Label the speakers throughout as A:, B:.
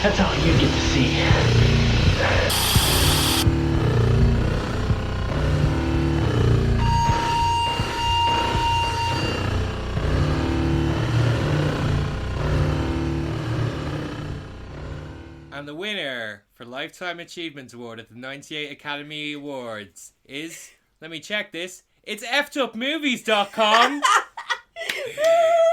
A: That's all you get to see.
B: And the winner for Lifetime Achievement Award at the 98 Academy Awards is, let me check this, it's effedupmovies.com.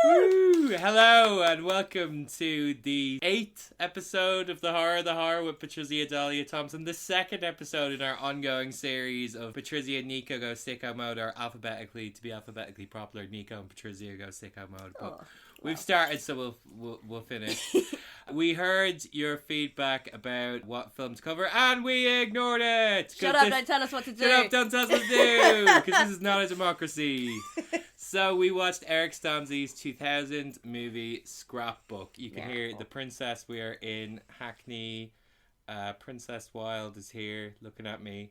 B: Woo! Hello and welcome to the 8th episode of The Horror with Patrizia Dahlia Thompson, the second episode in our ongoing series of Patrizia and Nico Go Sicko Mode, or alphabetically popular, Nico and Patrizia Go Sicko Mode. But we've started, so we'll finish. We heard your feedback about what film to cover, and we ignored it.
C: Shut up! Don't tell us what to do.
B: Shut up! Don't tell us what to do, because this is not a democracy. So we watched Eric Stanze's 2000 movie Scrapbook. You can hear the princess. We are in Hackney. Princess Wylde is here, looking at me.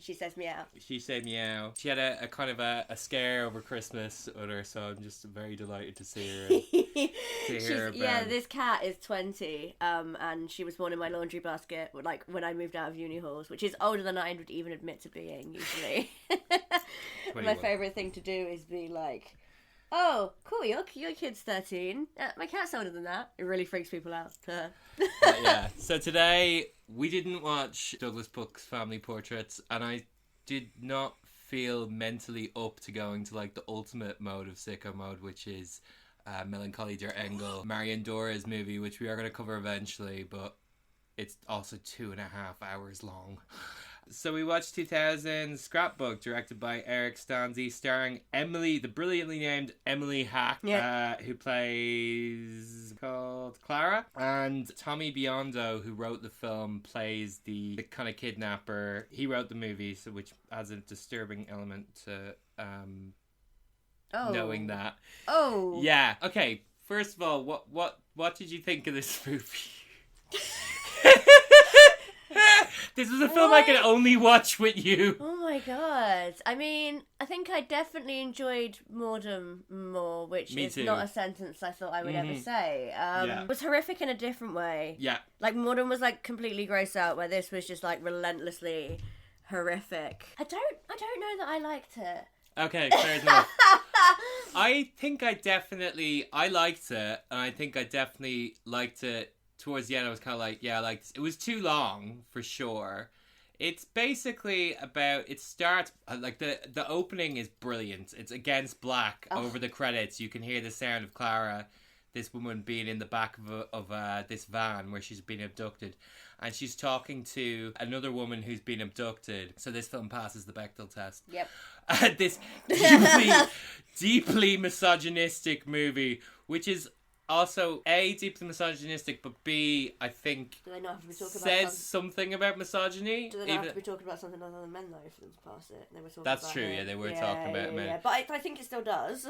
C: She says meow.
B: She said meow. She had a kind of a scare over Christmas with her, so I'm just very delighted to see her. To hear about.
C: Yeah, this cat is 20, and she was born in my laundry basket, like when I moved out of uni halls, which is older than I would even admit to being usually. My favourite thing to do is be like, "Oh, cool, your kid's 13. My cat's older than that." It really freaks people out.
B: Yeah. So today we didn't watch Douglas Puck's Family Portraits, and I did not feel mentally up to going to like the ultimate mode of sicko mode, which is Melancholy der Engel, Marion Dora's movie, which we are going to cover eventually, but it's also 2.5 hours long. So we watched 2000 Scrapbook, directed by Eric Stanze, starring Emily, the brilliantly named Emily Hack, who plays called Clara, and Tommy Biondo, who wrote the film, plays the kind of kidnapper. He wrote the movie, so which adds a disturbing element to knowing that.
C: Oh.
B: Yeah. Okay. First of all, what did you think of this movie? This was a film I could only watch with you.
C: Oh my god. I mean, I think I definitely enjoyed Mordum more, which is not a sentence I thought I would ever say. It was horrific in a different way.
B: Yeah. Like,
C: Mordum was like completely gross out, where this was just like relentlessly horrific. I don't know that I liked it.
B: Okay, fair enough. I think I liked it, and I think I definitely liked it. Towards the end, I was kind of like, yeah, I like this. It was too long, for sure. It's basically about, it starts, like, the opening is brilliant. It's against black over the credits. You can hear the sound of Clara, this woman being in the back of this van where she's been abducted. And she's talking to another woman who's been abducted. So this film passes the Bechdel test.
C: Yep.
B: This deeply misogynistic movie, which is also A, deeply misogynistic, but B, I think
C: do they not have to be talking
B: says
C: about
B: something about misogyny.
C: Do they not have to be talking about something other than men though for them to pass it? They were talking
B: That's
C: about
B: true,
C: men.
B: yeah, they were talking about men.
C: Yeah. But I think it still does.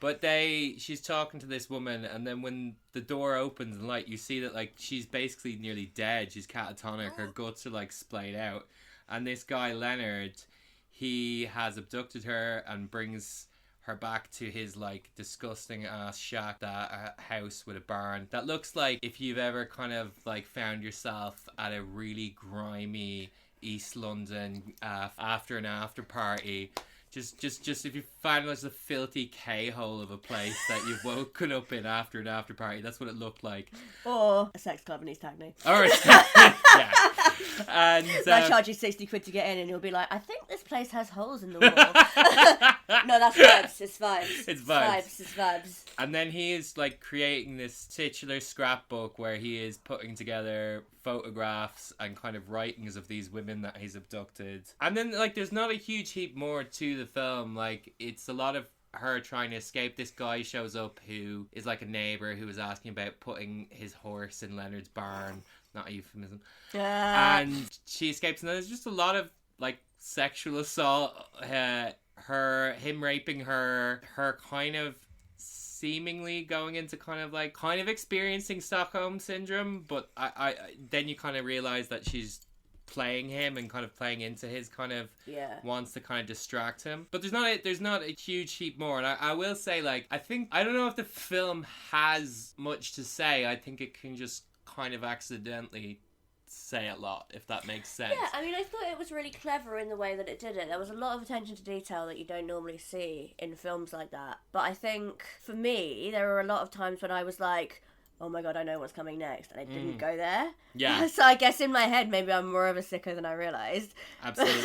B: But she's talking to this woman, and then when the door opens and like you see that like she's basically nearly dead, she's catatonic, her guts are like splayed out, and this guy Leonard, he has abducted her and brings her back to his like disgusting ass shack, that house with a barn that looks like if you've ever kind of like found yourself at a really grimy East London after party. Just if you find it as a filthy K-hole of a place that you've woken up in after an after party, that's what it looked like.
C: Or a sex club in East Hackney.
B: Or yeah. And
C: I charge you 60 quid to get in, and you'll be like, I think this place has holes in the wall. No, that's vibes. It's vibes.
B: It's vibes.
C: It's vibes.
B: And then he is like creating this titular scrapbook where he is putting together photographs and kind of writings of these women that he's abducted. And then like there's not a huge heap more to the film. Like it's a lot of her trying to escape. This guy shows up who is like a neighbour who was asking about putting his horse in Leonard's barn. Not a euphemism. And she escapes, and there's just a lot of like sexual assault, him raping her kind of seemingly going into kind of experiencing Stockholm syndrome, but I then you kind of realize that she's playing him and kind of playing into his kind of wants to kind of distract him. But there's not a huge heap more. And I will say, like, I don't know if the film has much to say. I think it can just kind of accidentally say a lot, if that makes sense.
C: Yeah, I mean, I thought it was really clever in the way that it did it. There was a lot of attention to detail that you don't normally see in films like that. But I think, for me, there were a lot of times when I was like, oh my god, I know what's coming next, and it didn't go there.
B: Yeah.
C: So I guess in my head, maybe I'm more of a sicko than I realised.
B: Absolutely.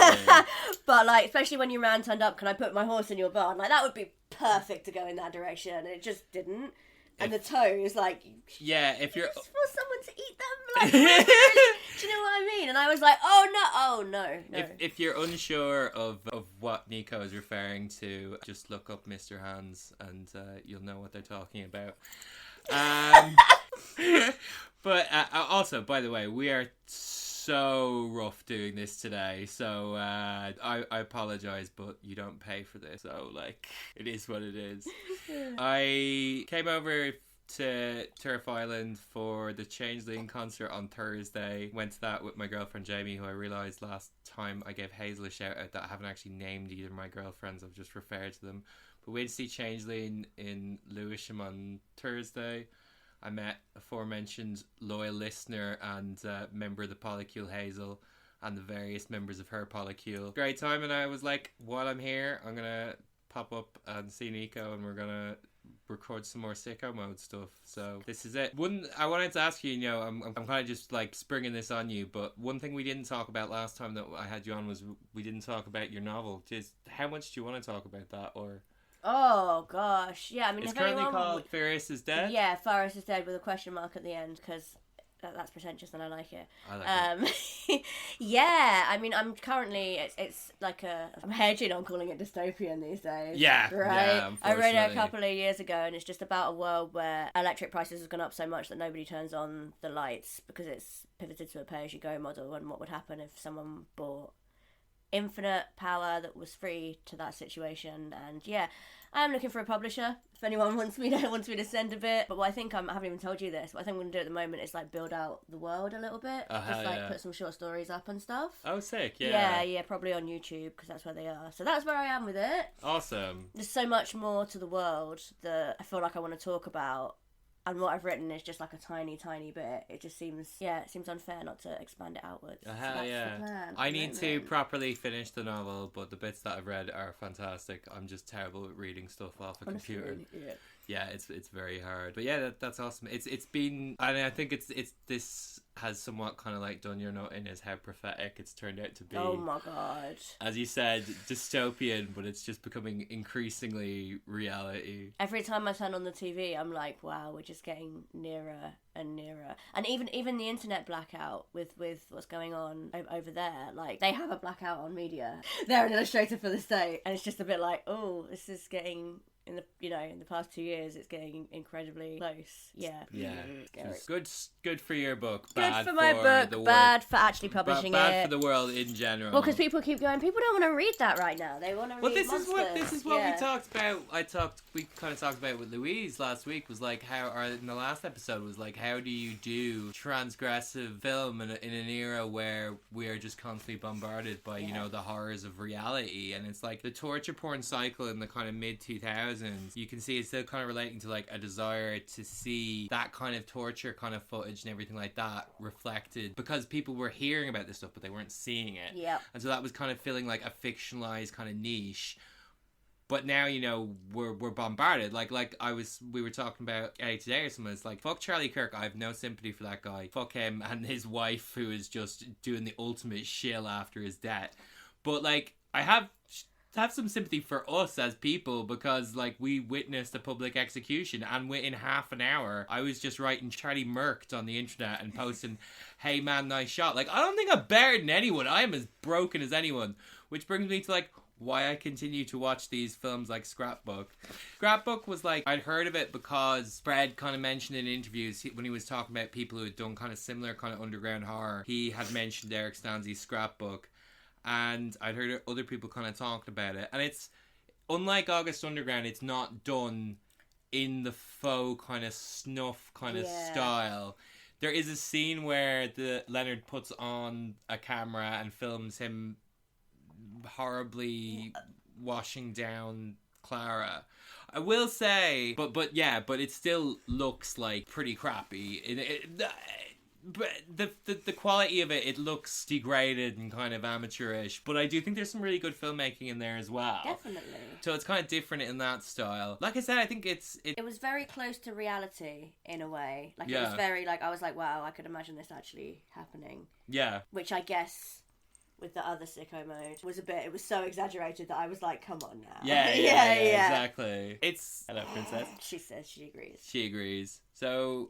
C: But, like, especially when your man turned up, can I put my horse in your barn? Like, that would be perfect to go in that direction, and it just didn't. And the toes, like,
B: yeah, if you're
C: just for someone to eat them, like, do you know what I mean? And I was like, oh no.
B: If you're unsure of what Nico is referring to, just look up Mr. Hands and you'll know what they're talking about. But also, by the way, we are so rough doing this today, so I apologize, but you don't pay for this, so like, it is what it is. I came over to Turf Island for the Changeling concert on Thursday. Went to that with my girlfriend Jamie, who I realised last time I gave Hazel a shout out that I haven't actually named either of my girlfriends, I've just referred to them. But we went to see Changeling in Lewisham on Thursday. I met aforementioned loyal listener and member of the Polycule Hazel and the various members of her Polycule. Great time, and I was like, while I'm here, I'm going to pop up and see Nico, and we're going to record some more Sicko mode stuff. So this is it. I wanted to ask you, you know, I'm kind of just like springing this on you, but one thing we didn't talk about last time that I had you on was we didn't talk about your novel. Just how much do you want to talk about that, or...
C: Oh gosh, yeah. I mean,
B: it's
C: if
B: currently
C: anyone...
B: called Ferris is Dead.
C: Yeah, Ferris is Dead with a question mark at the end, because that's pretentious and I like it.
B: I like it.
C: Yeah, I mean, I'm currently it's like I'm hedging on calling it dystopian these days.
B: Yeah,
C: right.
B: Yeah,
C: I read it a couple of years ago, and it's just about a world where electric prices have gone up so much that nobody turns on the lights because it's pivoted to a pay-as-you-go model. And what would happen if someone bought infinite power that was free to that situation? And yeah, I'm looking for a publisher if anyone wants me to send a bit. But what I think I haven't even told you this, what I think I'm going to do at the moment is like build out the world a little bit. Just like put some short stories up and stuff.
B: Oh, sick. Yeah,
C: probably on YouTube because that's where they are. So that's where I am with it.
B: Awesome.
C: There's so much more to the world that I feel like I want to talk about. And what I've written is just like a tiny, tiny bit. It just seems unfair not to expand it outwards. So that's the plan.
B: I need to properly finish the novel, but the bits that I've read are fantastic. I'm just terrible at reading stuff off a computer. Yeah, it's very hard. But yeah, that's awesome. It's been, and I think it's this has somewhat kind of like done your note in as how prophetic it's turned out to be.
C: Oh my god.
B: As you said, dystopian, but it's just becoming increasingly reality.
C: Every time I turn on the TV, I'm like, wow, we're just getting nearer and nearer. And even the internet blackout with what's going on over there, like they have a blackout on media. They're an illustrator for the state, and it's just a bit like, oh, this is getting... In the past 2 years, it's getting incredibly close. Yeah.
B: Good for your book.
C: Good for my book. Bad for actually publishing it.
B: Bad for the world in general.
C: Well, because people keep going. People don't want to read that right now. They want to read monsters.
B: This is what we talked about. We kind of talked about with Louise last week. Was like in the last episode was like, how do you do transgressive film in an era where we are just constantly bombarded by the horrors of reality, and it's like the torture porn cycle in the kind of mid 2000s. You can see it's still kind of relating to like a desire to see that kind of torture kind of footage and everything like that reflected, because people were hearing about this stuff but they weren't seeing it.
C: Yeah. And
B: so that was kind of feeling like a fictionalized kind of niche. But now, we're bombarded. We were talking about today or something. It's like, fuck Charlie Kirk. I have no sympathy for that guy. Fuck him and his wife, who is just doing the ultimate shill after his death. But like, I have some sympathy for us as people, because like we witnessed a public execution, and within half an hour I was just writing Charlie murked on the internet and posting, hey man, nice shot. Like, I don't think I'm better than anyone. I am as broken as anyone, which brings me to like why I continue to watch these films like Scrapbook. Scrapbook was like, I'd heard of it because Fred kind of mentioned in interviews when he was talking about people who had done kind of similar kind of underground horror. He had mentioned Eric Stanze's Scrapbook, and I'd heard other people kind of talking about it. And it's, unlike August Underground, it's not done in the faux kind of snuff kind of style. There is a scene where Leonard puts on a camera and films him horribly washing down Clara. I will say, but it still looks like pretty crappy. But the quality of it looks degraded and kind of amateurish. But I do think there's some really good filmmaking in there as well.
C: Definitely.
B: So it's kind of different in that style. Like I said, I think it
C: was very close to reality in a way. Like,
B: yeah.
C: It was very, like, I was like, wow, I could imagine this actually happening.
B: Yeah.
C: Which I guess, with the other Sicko mode, it was so exaggerated that I was like, come on now.
B: Yeah, exactly. It's... Hello, Princess.
C: She says she agrees.
B: She agrees. So...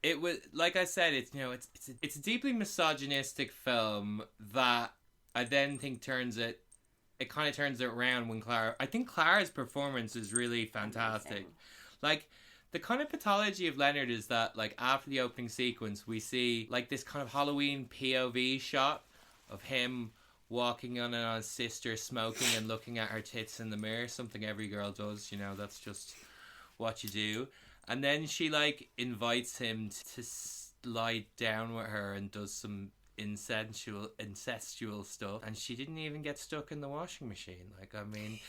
B: It was, like I said, it's a deeply misogynistic film that I then think it kind of turns it around when I think Clara's performance is really fantastic.
C: Amazing.
B: Like, the kind of pathology of Leonard is that, like, after the opening sequence, we see, like, this kind of Halloween POV shot of him walking on his sister, smoking and looking at her tits in the mirror, something every girl does, that's just what you do. And then she, like, invites him to lie down with her and does some incestual stuff. And she didn't even get stuck in the washing machine. Like, I mean,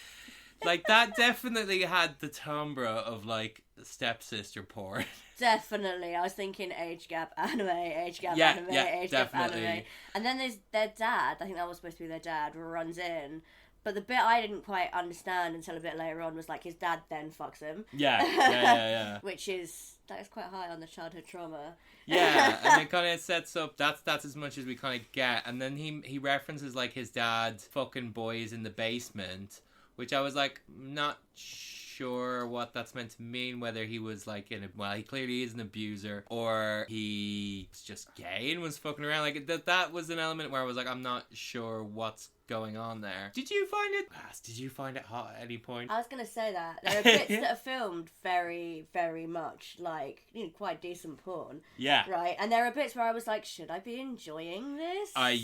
B: like, that definitely had the timbre of, like, stepsister porn.
C: Definitely. I was thinking age gap anime, age gap anime. And then there's their dad, I think that was supposed to be their dad, runs in. But the bit I didn't quite understand until a bit later on was, like, his dad then fucks him.
B: Yeah.
C: Which is quite high on the childhood trauma.
B: Yeah, and it kind of sets up, that's as much as we kind of get. And then he references, like, his dad fucking boys in the basement, which I was, like, not sure what that's meant to mean, whether he was, like, he clearly is an abuser, or he was just gay and was fucking around. Like, that was an element where I was like, I'm not sure what's going on there. Did you find it hot at any point?
C: I was going to say that. There are bits that are filmed very, very much like, quite decent porn.
B: Yeah.
C: Right? And there are bits where I was like, should I be enjoying this?
B: I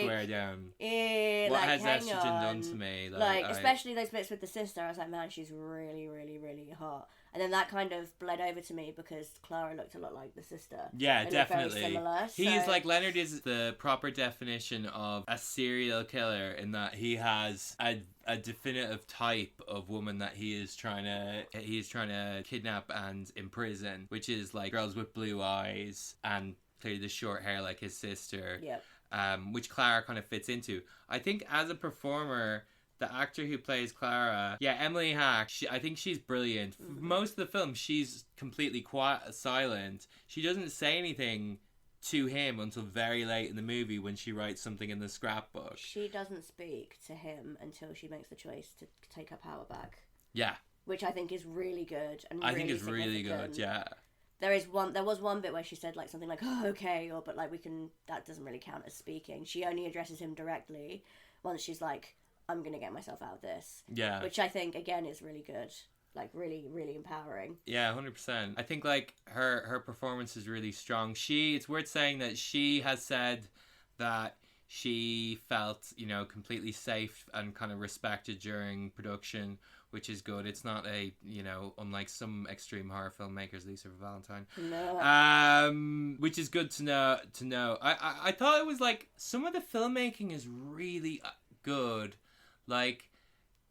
B: swear down. What has estrogen done to me?
C: Especially those bits with the sister, I was like, man, she's really, really, really hot. And then that kind of bled over to me because Clara looked a lot like the sister.
B: Yeah,
C: they
B: definitely.
C: Very similar,
B: He's like, Leonard is the proper definition of a serial killer in that he has a definitive type of woman that he is trying to kidnap and imprison, which is like girls with blue eyes and clearly the short hair like his sister.
C: Yep.
B: Which Clara kind of fits into. I think as a performer, the actor who plays Clara, Emily Hack, I think she's brilliant. Mm-hmm. Most of the film, she's completely quiet, silent. She doesn't say anything to him until very late in the movie when she writes something in the scrapbook.
C: She doesn't speak to him until she makes the choice to take her power back.
B: Yeah.
C: Which I think is really good and
B: I think it's really good, yeah.
C: There was one bit where she said like something like, oh, okay, but like that doesn't really count as speaking. She only addresses him directly once she's like, I'm going to get myself out of this.
B: Yeah.
C: Which I think, again, is really good. Like, really, really empowering.
B: Yeah, 100%. I think, like, her performance is really strong. It's worth saying that she has said that she felt, completely safe and kind of respected during production, which is good. It's not unlike some extreme horror filmmakers, Lisa Valentine.
C: No.
B: Which is good to know. I thought it was, like, some of the filmmaking is really good. Like,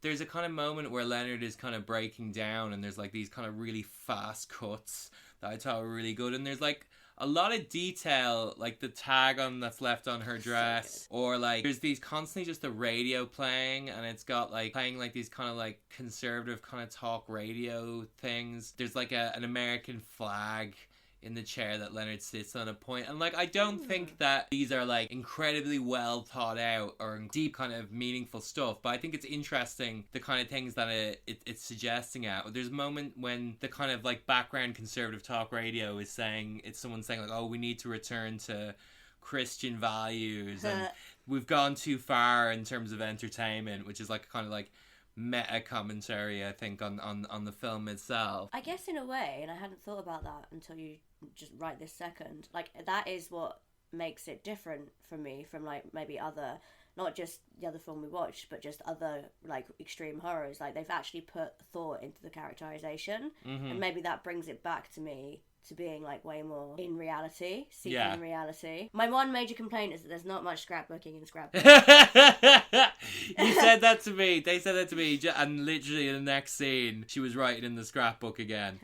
B: there's a kind of moment where Leonard is kind of breaking down and there's, like, these kind of really fast cuts that I thought were really good. And there's, like, a lot of detail, like the tag that's left on her dress. Or, like, there's these constantly just the radio playing and it's got, like, playing, like, these kind of, like, conservative kind of talk radio things. There's, like, an American flag in the chair that Leonard sits on a point. And, like, I don't think that these are, like, incredibly well thought out or deep kind of meaningful stuff, but I think it's interesting the kind of things that it's suggesting at. There's a moment when the kind of, like, background conservative talk radio is saying, it's someone saying, like, oh, we need to return to Christian values and we've gone too far in terms of entertainment, which is, like, kind of, like, meta commentary, I think, on the film itself.
C: I guess in a way, and I hadn't thought about that until you just right this second, like, that is what makes it different for me from, like, maybe other, not just the other film we watched, but just other, like, extreme horrors. Like, they've actually put thought into the characterization, and maybe that brings it back to me to being, like, way more in reality, seeking reality. My one major complaint is that there's not much scrapbooking in Scrapbook.
B: You said that to me. They said that to me, and literally in the next scene, she was writing in the scrapbook again.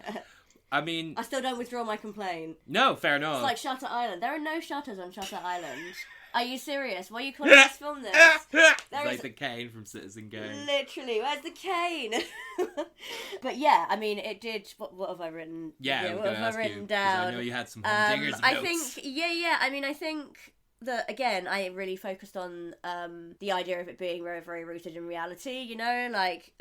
B: I mean...
C: I still don't withdraw my complaint.
B: No, fair enough.
C: It's like Shutter Island. There are no shutters on Shutter Island. Are you serious? Why are you calling this film this?
B: It's like the cane from Citizen Kane.
C: Literally, where's the cane? But yeah, I mean, it did... What have I written?
B: Yeah,
C: what have I written down?
B: I know you had some humdingers of notes.
C: I mean, I think... that again, I really focused on the idea of it being very, very rooted in reality, you know, like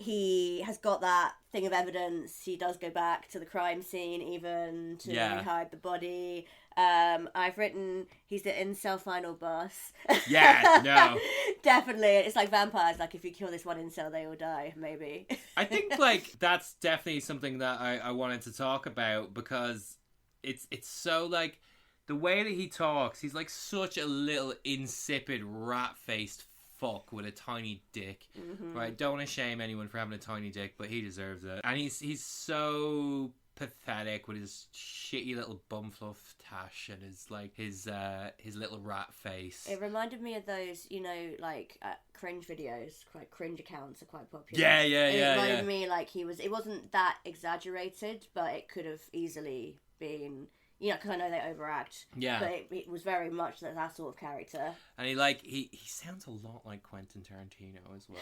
C: he has got that thing of evidence. He does go back to the crime scene even to hide the body. I've written he's the incel final boss.
B: Yeah, no.
C: Definitely. It's like vampires, like if you kill this one incel they all die, maybe.
B: I think like that's definitely something that I wanted to talk about, because it's so like the way that he talks, he's like such a little insipid rat-faced fuck with a tiny dick. Mm-hmm. Right? Don't want to shame anyone for having a tiny dick, but he deserves it. And he's so pathetic with his shitty little bum fluff tash and his little rat face.
C: It reminded me of those, you know, like cringe videos. Quite cringe accounts are quite popular.
B: Yeah.
C: It reminded me like it wasn't that exaggerated, but it could have easily been. You know, because I know they overact. Yeah. But it was very much that sort of character. And
B: he sounds a lot like Quentin Tarantino as well.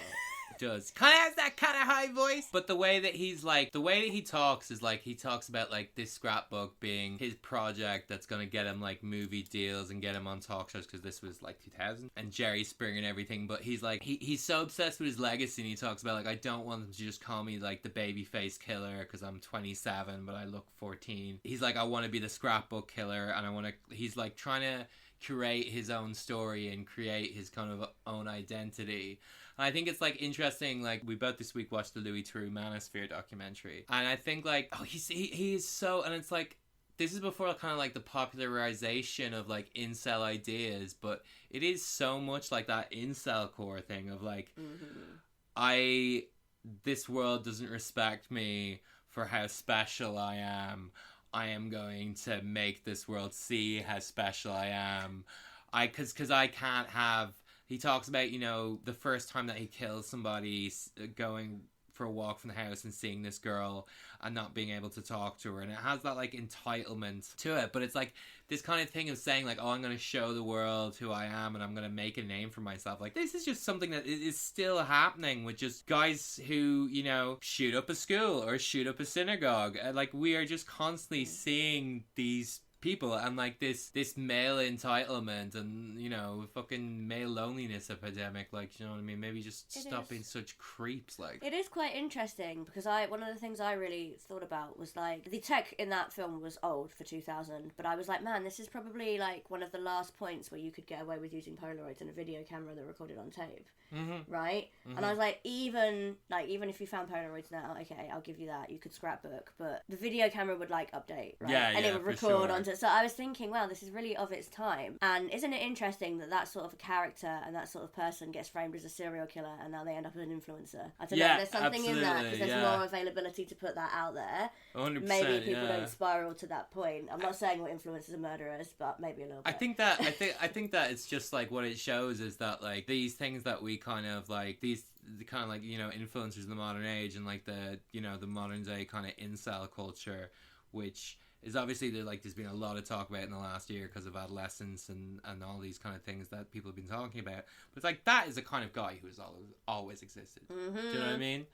B: He does. Kind of has that kind of high voice. But the way that he talks is like, he talks about like this scrapbook being his project that's going to get him like movie deals and get him on talk shows, because this was like 2000. And Jerry Springer and everything. But he's like, he's so obsessed with his legacy, and he talks about like, I don't want them to just call me like the babyface killer because I'm 27 but I look 14. He's like, I want to be the scrapbook killer, and he's like trying to curate his own story and create his kind of own identity. And I think it's like interesting, like we both this week watched the Louis Theroux Manosphere documentary, and I think like he is so, and it's like this is before kind of like the popularization of like incel ideas, but it is so much like that incel core thing of like, this world doesn't respect me for how special I am. I am going to make this world see how special I am. Because I can't have... He talks about, you know, the first time that he kills somebody, going for a walk from the house and seeing this girl and not being able to talk to her. And it has that, like, entitlement to it. But it's, like, this kind of thing of saying, like, oh, I'm going to show the world who I am and I'm going to make a name for myself. Like, this is just something that is still happening with just guys who, you know, shoot up a school or shoot up a synagogue. Like, we are just constantly seeing these people and like this male entitlement and, you know, fucking male loneliness epidemic. Like, you know what I mean? Maybe just stop being such creeps. Like,
C: it is quite interesting because one of the things I really thought about was like the tech in that film was old for 2000, but I was like, man, this is probably like one of the last points where you could get away with using Polaroids and a video camera that recorded on tape. Right? And I was like, even if you found Polaroids now, okay, I'll give you that, you could scrapbook, but the video camera would like update, right? And it would record onto. So I was thinking, wow, this is really of its time. And isn't it interesting that sort of a character and that sort of person gets framed as a serial killer and now they end up as an influencer? I don't know, there's something in that because there's more availability to put that out there.
B: 100%,
C: maybe people don't spiral to that point. I'm not saying what influencers are murderers, but maybe a little bit.
B: I think that it's just like what it shows is that like these things that we kind of like, the kind of like, you know, influencers in the modern age and like the, you know, the modern day kind of incel culture, which is obviously there's been a lot of talk about in the last year because of adolescence and all these kind of things that people have been talking about. But it's like, that is a kind of guy who has always existed. Do you know what I mean?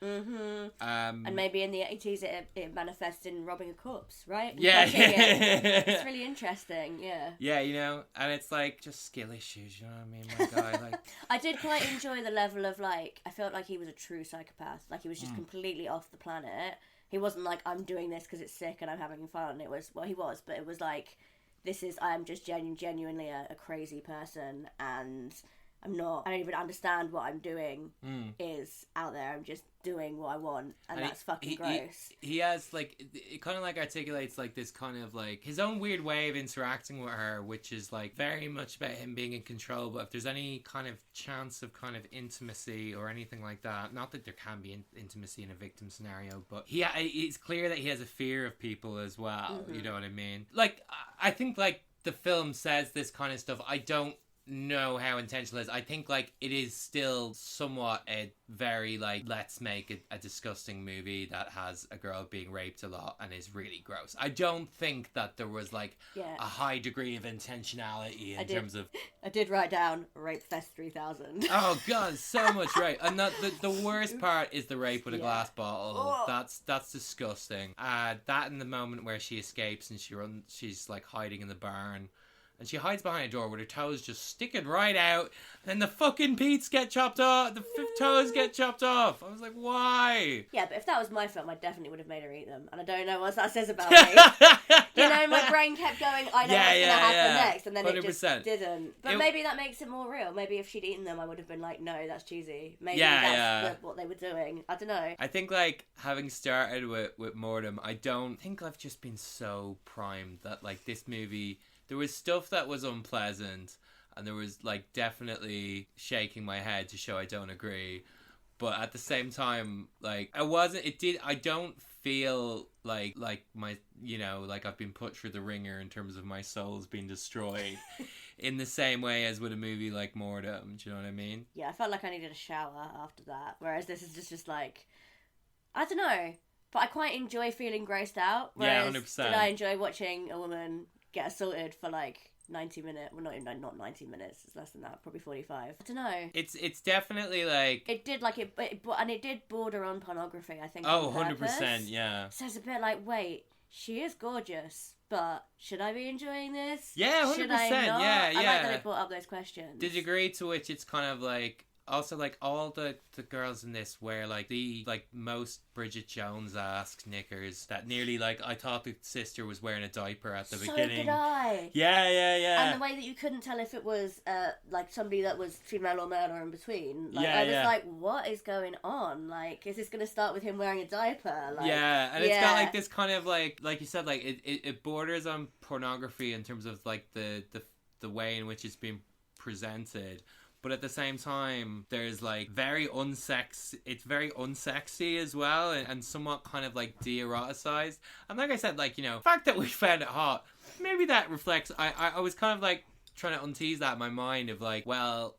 C: And maybe in the 80s it manifests in robbing a corpse, right?
B: Yeah.
C: It's really interesting, yeah.
B: Yeah, you know, and it's like just skill issues, you know what I mean? My guy, like...
C: I did quite enjoy the level of like, I felt like he was a true psychopath. Like he was just completely off the planet. He wasn't like, I'm doing this because it's sick and I'm having fun. It was, well, he was, but it was like, I am just genuinely a crazy person and I don't even understand what I'm doing is out there. I'm just doing what I want and that's fucking gross.
B: He has like, it kind of like articulates like this kind of like his own weird way of interacting with her, which is like very much about him being in control. But if there's any kind of chance of kind of intimacy or anything like that, not that there can be intimacy in a victim scenario, but it's clear that he has a fear of people as well. You know what I mean? Like, I think like the film says this kind of stuff. I don't know how intentional it is. I think, like, it is still somewhat a very, like, let's make a disgusting movie that has a girl being raped a lot and is really gross. I don't think that there was, like, a high degree of intentionality in terms of...
C: I did write down Rape Fest 3000.
B: Oh, God, so much rape. And the worst part is the rape with a glass bottle. Oh. That's disgusting. That in the moment where she escapes and she's, like, hiding in the barn. And she hides behind a door with her toes just sticking right out. And the fucking Pete's get chopped off. The toes get chopped off. I was like, why?
C: Yeah, but if that was my film, I definitely would have made her eat them. And I don't know what that says about me. You know, my brain kept going, I know what's going to happen next. And then 100%. It just didn't. But maybe that makes it more real. Maybe if she'd eaten them, I would have been like, no, that's cheesy. Maybe that's what they were doing. I don't know.
B: I think, like, having started with Mordum, I don't think I've just been so primed that, like, this movie... There was stuff that was unpleasant, and there was, like, definitely shaking my head to show I don't agree. But at the same time, like, I don't feel like my, you know, like I've been put through the ringer in terms of my soul's being destroyed in the same way as with a movie like Mordum. Do you know what I mean?
C: Yeah, I felt like I needed a shower after that. Whereas this is just like, I don't know. But I quite enjoy feeling grossed out. Whereas
B: 100%.
C: Did I enjoy watching a woman get assaulted for like 90 minutes? Well, not 90 minutes. It's less than that. Probably 45. I don't know.
B: It's definitely like...
C: It did like it, and it did border on pornography, I think.
B: Oh, 100%, yeah.
C: So it's a bit like, wait, she is gorgeous, but should I be enjoying this?
B: Yeah, 100%.
C: Should I not?
B: Yeah.
C: I like that it brought up those questions.
B: The degree to which it's kind of like... Also, like, all the girls in this wear, like, the, like, most Bridget Jones-esque knickers that nearly, like, I thought the sister was wearing a diaper at the beginning.
C: So did I.
B: Yeah.
C: And the way that you couldn't tell if it was, like, somebody that was female or male or in between. Like, I was like, what is going on? Like, is this going to start with him wearing a diaper? Like,
B: and it's got, like, this kind of, like you said, like, it borders on pornography in terms of, like, the way in which it's being presented. But at the same time, there's, like, it's very unsexy as well, and somewhat kind of, like, de-eroticized. And like I said, like, you know, the fact that we found it hot, maybe that reflects, I was kind of, like, trying to untease that in my mind of, like, well,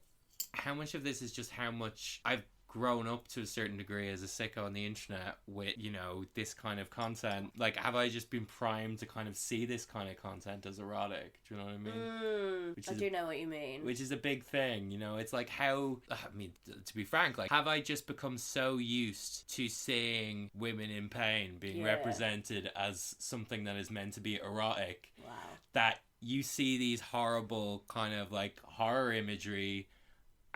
B: how much of this is just how much I've grown up to a certain degree as a sicko on the internet with, you know, this kind of content. Like, have I just been primed to kind of see this kind of content as erotic? Do you know what I mean?
C: I do know what you mean.
B: Which is a big thing, you know? It's like how, I mean, to be frank, like, have I just become so used to seeing women in pain being represented as something that is meant to be erotic that you see these horrible kind of, like, horror imagery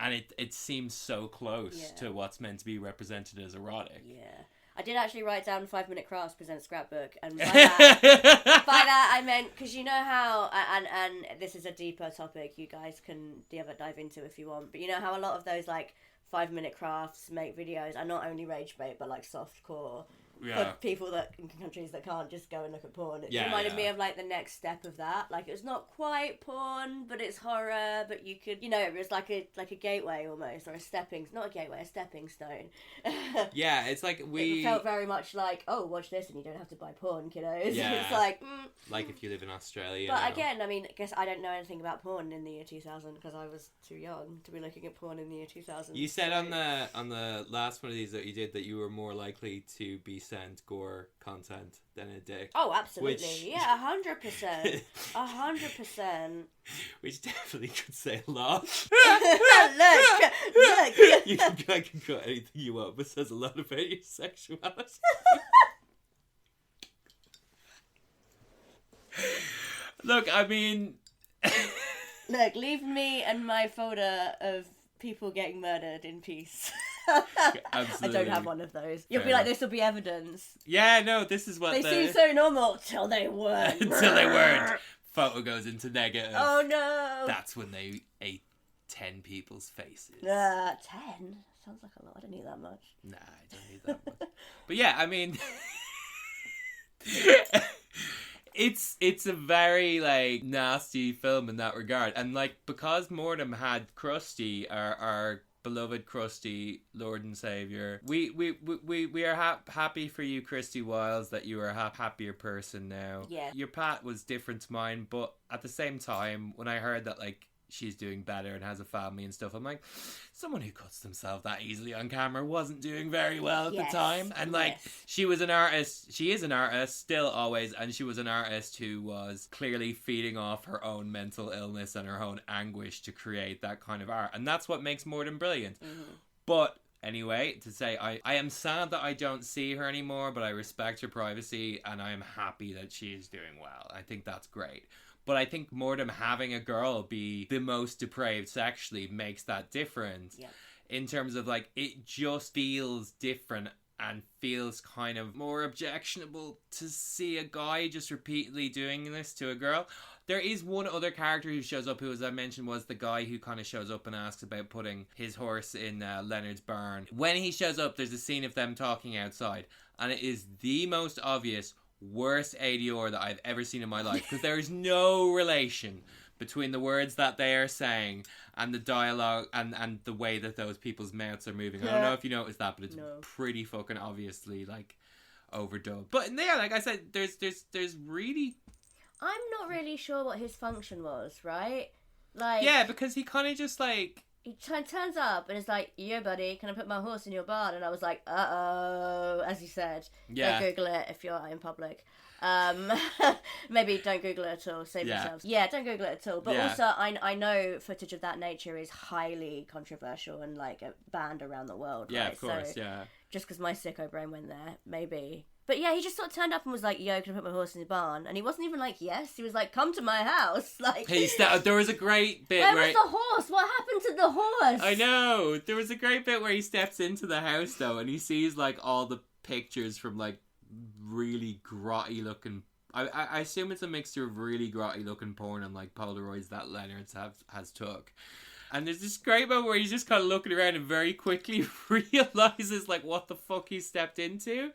B: and it seems so close to what's meant to be represented as erotic. Yeah.
C: I did actually write down 5 Minute Crafts present Scrapbook, and by that I meant, because you know how, and this is a deeper topic you guys can dive into if you want, but you know how a lot of those, like, 5 Minute Crafts make videos are not only rage bait, but, like, softcore. For people that in countries that can't just go and look at porn. It reminded me of, like, the next step of that. Like, it's not quite porn, but it's horror, but you could, you know, it was like a gateway almost, or a stepping stone.
B: Yeah, it's like
C: it felt very much like, oh, watch this and you don't have to buy porn, kiddos.
B: Yeah.
C: It's like,
B: like if you live in Australia.
C: But
B: now.
C: Again, I mean, I guess I don't know anything about porn in the year 2000 because I was too young to be looking at porn in the year 2000.
B: You said on the last one of these that you did that you were more likely to be sent gore content than a dick.
C: Oh, absolutely. Yeah, 100%. 100%.
B: Which definitely could say a lot.
C: Look.
B: I can cut anything you want, but it says a lot about your sexuality. Look, I mean...
C: Look, leave me and my folder of people getting murdered in peace.
B: Absolutely.
C: I don't have one of those. You'll be like, this will be evidence.
B: Yeah, no, this is what
C: they seem so normal till they weren't.
B: Until they weren't. Photo goes into negative.
C: Oh no.
B: That's when they ate 10 people's faces.
C: 10? Sounds like a lot. I don't need that much.
B: Nah, I don't need that much. But yeah, I mean... It's a very, like, nasty film in that regard. And, like, because Mordum had Krusty, our beloved Krusty, Lord and Saviour, we are happy for you, Krusty Wylde, that you are a happier person now.
C: Yeah.
B: Your path was different to mine, but at the same time, when I heard that, like, she's doing better and has a family and stuff. I'm like, someone who cuts themselves that easily on camera wasn't doing very well at the time. And like, she was an artist. She is an artist still always. And she was an artist who was clearly feeding off her own mental illness and her own anguish to create that kind of art. And that's what makes Mordum brilliant. But anyway, to say, I am sad that I don't see her anymore, but I respect her privacy and I am happy that she is doing well. I think that's great. But I think Mordum having a girl be the most depraved sexually makes that different. Yeah. In terms of like, it just feels different and feels kind of more objectionable to see a guy just repeatedly doing this to a girl. There is one other character who shows up who, as I mentioned, was the guy who kind of shows up and asks about putting his horse in Leonard's barn. When he shows up, there's a scene of them talking outside, and it is the most obvious, worst ADR that I've ever seen in my life, because there is no relation between the words that they are saying and the dialogue and the way that those people's mouths are moving. I don't know if you noticed that, but it's pretty fucking obviously like overdubbed. But yeah, like I said, there's really...
C: I'm not really sure what his function was, right? Like,
B: yeah, because he kind of just like...
C: He turns up and is like, "Yo, buddy, can I put my horse in your barn?" And I was like, "Uh-oh," as you said. Yeah. Don't Google it if you're in public. Maybe don't Google it at all. Save yourselves. Yeah, don't Google it at all. But also, I know footage of that nature is highly controversial and like banned around the world.
B: Yeah,
C: right?
B: of course,
C: so,
B: yeah.
C: Just because my sicko brain went there, maybe. But yeah, he just sort of turned up and was like, "Yo, can I put my horse in the barn?" And he wasn't even like, "Yes." He was like, "Come to my house." Like,
B: there was a great bit
C: where was the horse? What happened to the horse?
B: I know. There was a great bit where he steps into the house though, and he sees like all the pictures from like really grotty looking. I assume it's a mixture of really grotty looking porn and like Polaroids that Leonard has took. And there's this great moment where he's just kind of looking around and very quickly realizes like what the fuck he stepped into.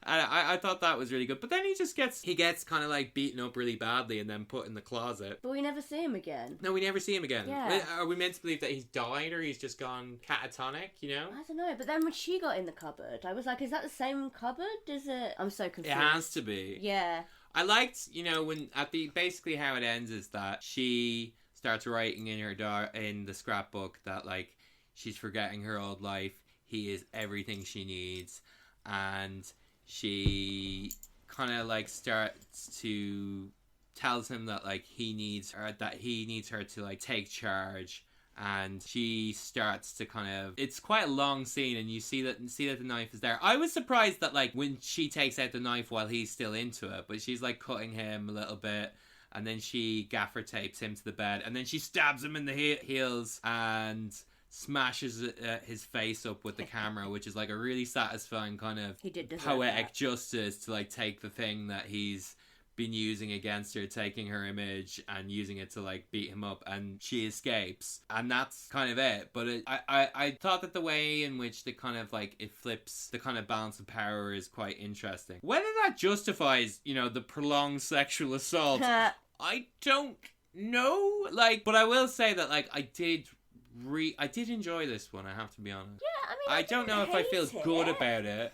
B: And I thought that was really good. But then he gets kind of like beaten up really badly and then put in the closet.
C: But we never see him again.
B: No, we never see him again.
C: Yeah.
B: Are we meant to believe that he's died or he's just gone catatonic, you know?
C: I don't know. But then when she got in the cupboard, I was like, is that the same cupboard? Is it? I'm so confused.
B: It has to be.
C: Yeah.
B: I liked, you know, when basically how it ends is that she starts writing in the scrapbook that like she's forgetting her old life. He is everything she needs, and she kind of like starts to tells him that like he needs her to like take charge. And she starts to kind of... It's quite a long scene, and you see that the knife is there. I was surprised that, like, when she takes out the knife while he's still into it, but she's, like, cutting him a little bit, and then she gaffer tapes him to the bed, and then she stabs him in the heels and smashes his face up with the camera, which is, like, a really satisfying kind of poetic justice to, like, take the thing that he's been using against her, taking her image and using it to like beat him up, and she escapes, and that's kind of it. But I thought that the way in which the kind of like it flips the kind of balance of power is quite interesting. Whether that justifies, you know, the prolonged sexual assault, I don't know. Like, but I will say that like I did enjoy this one. I have to be honest.
C: Yeah, I mean,
B: I don't know if I feel good about it.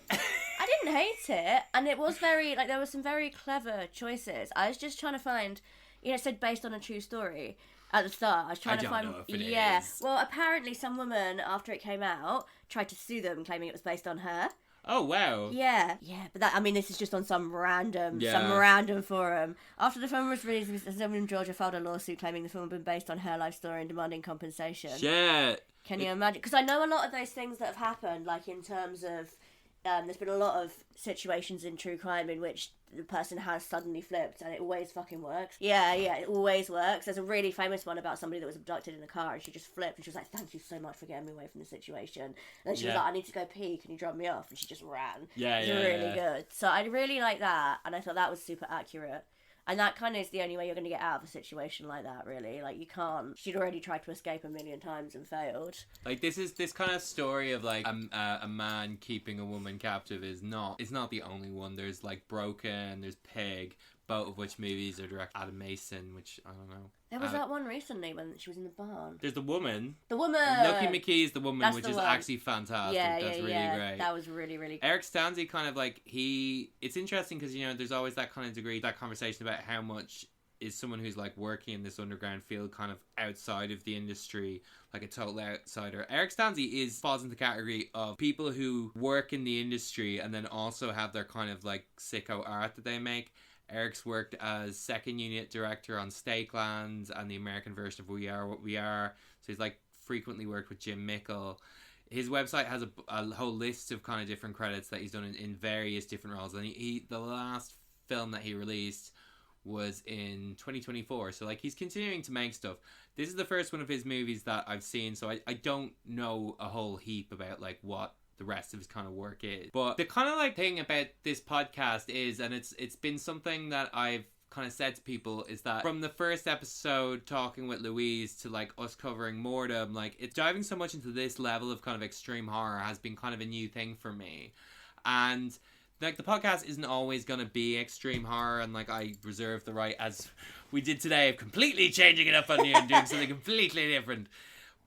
C: I didn't hate it, and it was very, like, there were some very clever choices. I was just trying to find, you know, it said based on a true story at the start. I was trying to find,
B: know if it is.
C: Well, apparently some woman, after it came out, tried to sue them, claiming it was based on her.
B: Oh, wow.
C: Yeah, but that, I mean, this is just on some random forum. After the film was released, someone in Georgia filed a lawsuit claiming the film had been based on her life story and demanding compensation.
B: Shit.
C: Can you imagine? Because I know a lot of those things that have happened, like in terms of, there's been a lot of situations in true crime in which the person has suddenly flipped, and it always fucking works. Yeah, it always works. There's a really famous one about somebody that was abducted in a car, and she just flipped, and she was like, "Thank you so much for getting me away from the situation." And then she was like, "I need to go pee, can you drop me off?" And she just ran. It was really good. So I really like that, and I thought that was super accurate. And that kind of is the only way you're going to get out of a situation like that, really. Like, you can't... She'd already tried to escape a million times and failed.
B: Like, this kind of story of, like, a man keeping a woman captive is not the only one. There's, like, Broken, there's Pig, both of which movies are directed by Adam Mason, which, I don't know.
C: There was that one recently when she was in the barn.
B: There's The Woman.
C: The Woman!
B: Lucky McKee's The Woman, which is actually fantastic. That's really great.
C: That was really, really good.
B: Eric Stanze kind of like, it's interesting because, you know, there's always that kind of degree, that conversation about how much is someone who's like working in this underground field kind of outside of the industry, like a total outsider. Eric Stanze falls into the category of people who work in the industry and then also have their kind of like sicko art that they make. Eric's worked as second unit director on Stakeland and the American version of We Are What We Are, so he's like frequently worked with Jim Mickle. His website has a whole list of kind of different credits that he's done in various different roles, and the last film that he released was in 2024, so like he's continuing to make stuff. This is the first one of his movies that I've seen, so I don't know a whole heap about like what the rest of his kind of work is. But the kind of like thing about this podcast is, and it's been something that I've kind of said to people, is that from the first episode talking with Louise to like us covering Mordum, like it's diving so much into this level of kind of extreme horror has been kind of a new thing for me. And like the podcast isn't always going to be extreme horror, and like I reserve the right, as we did today, of completely changing it up on you and doing something completely different.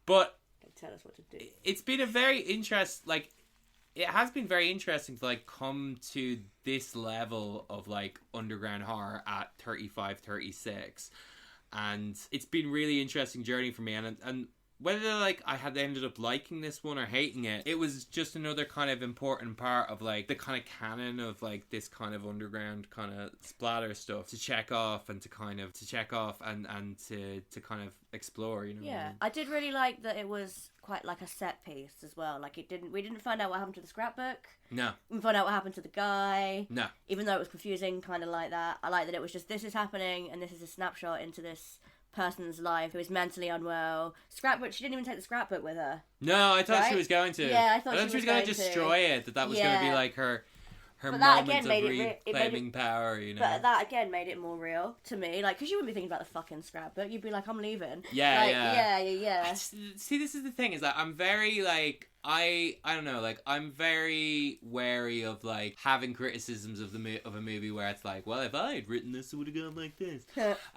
B: But
C: tell us what to do.
B: It's been a very it has been very interesting to like come to this level of like underground horror at 35, 36, and it's been really interesting journey for me, and whether like I had ended up liking this one or hating it, it was just another kind of important part of like the kind of canon of like this kind of underground kind of splatter stuff to check off and to kind of and to kind of explore, you know.
C: Yeah, I did really like that it was quite like a set piece as well. Like we didn't find out what happened to the scrapbook.
B: No.
C: We didn't find out what happened to the guy.
B: No.
C: Even though it was confusing, kind of like that. I like that it was just, this is happening and this is a snapshot into this person's life who is mentally unwell. Scrapbook, she didn't even take the scrapbook with her.
B: No, I thought
C: right?
B: she was going to.
C: Yeah, I thought
B: she was going to destroy it. That was going to be like her moment of reclaiming power, you know.
C: But that again made it more real to me, like, because you wouldn't be thinking about the fucking scrapbook. You'd be like, I'm leaving. Yeah.
B: See, this is the thing, is that I'm very like, I don't know, like I'm very wary of like having criticisms of of a movie where it's like, well, if I had written this, it would have gone like this,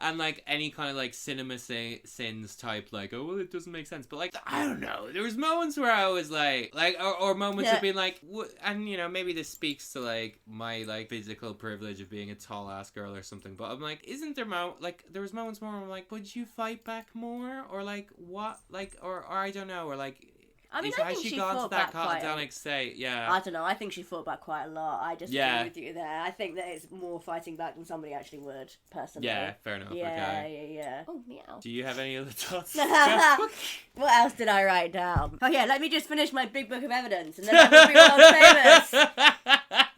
B: and like any kind of like cinema sins type, like, oh well, it doesn't make sense. But like, I don't know, there was moments where I was like or moments of being like, and you know, maybe this speaks to like my like physical privilege of being a tall ass girl or something. But I'm like, isn't there like there was moments where I'm like, would you fight back more, or like what, like or I don't know, or like.
C: I mean, I think she fought back quite
B: catatonic state, yeah.
C: I don't know, I think she fought back quite a lot. I just agree with you there. I think that it's more fighting back than somebody actually would, personally.
B: Yeah, fair enough,
C: Yeah. Oh, meow.
B: Do you have any other thoughts?
C: What else did I write down? Oh yeah, let me just finish my big book of evidence, and then I will be world famous.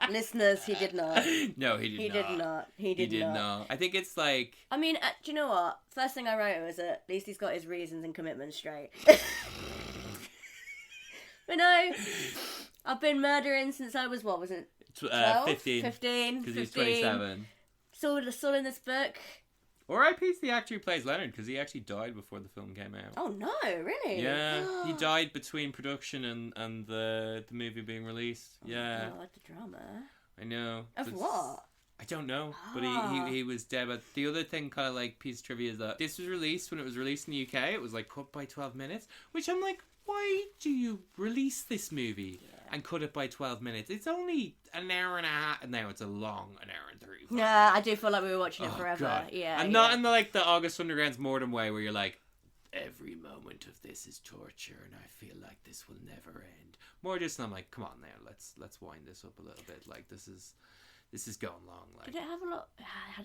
C: Listeners, he did not.
B: No, he did not.
C: He did not.
B: I think it's like...
C: I mean, do you know what? First thing I wrote was at least he's got his reasons and commitments straight. But no, I've been murdering since I was, what was it? 12?
B: 15.
C: 15.
B: Because he's 27.
C: Saw in this book.
B: R.I.P. to the actor who plays Leonard, because he actually died before the film came out.
C: Oh no, really?
B: Yeah, he died between production and the movie being released. Yeah.
C: Oh, what the drama.
B: I know.
C: Of what?
B: I don't know, but he was dead. But the other thing, kind of like piece of trivia, is that this was released when it was released in the UK. It was like cut by 12 minutes, which I'm like, why do you release this movie and cut it by 12 minutes? It's only an hour and a half, and now it's a long an hour and 35.
C: Yeah, I do feel like we were watching it forever.
B: God.
C: Yeah,
B: and not in the August Underground's Mordum way, where you're like, every moment of this is torture, and I feel like this will never end. More just, I'm like, come on now, let's wind this up a little bit. Like this is going long. Like,
C: did it have a lot?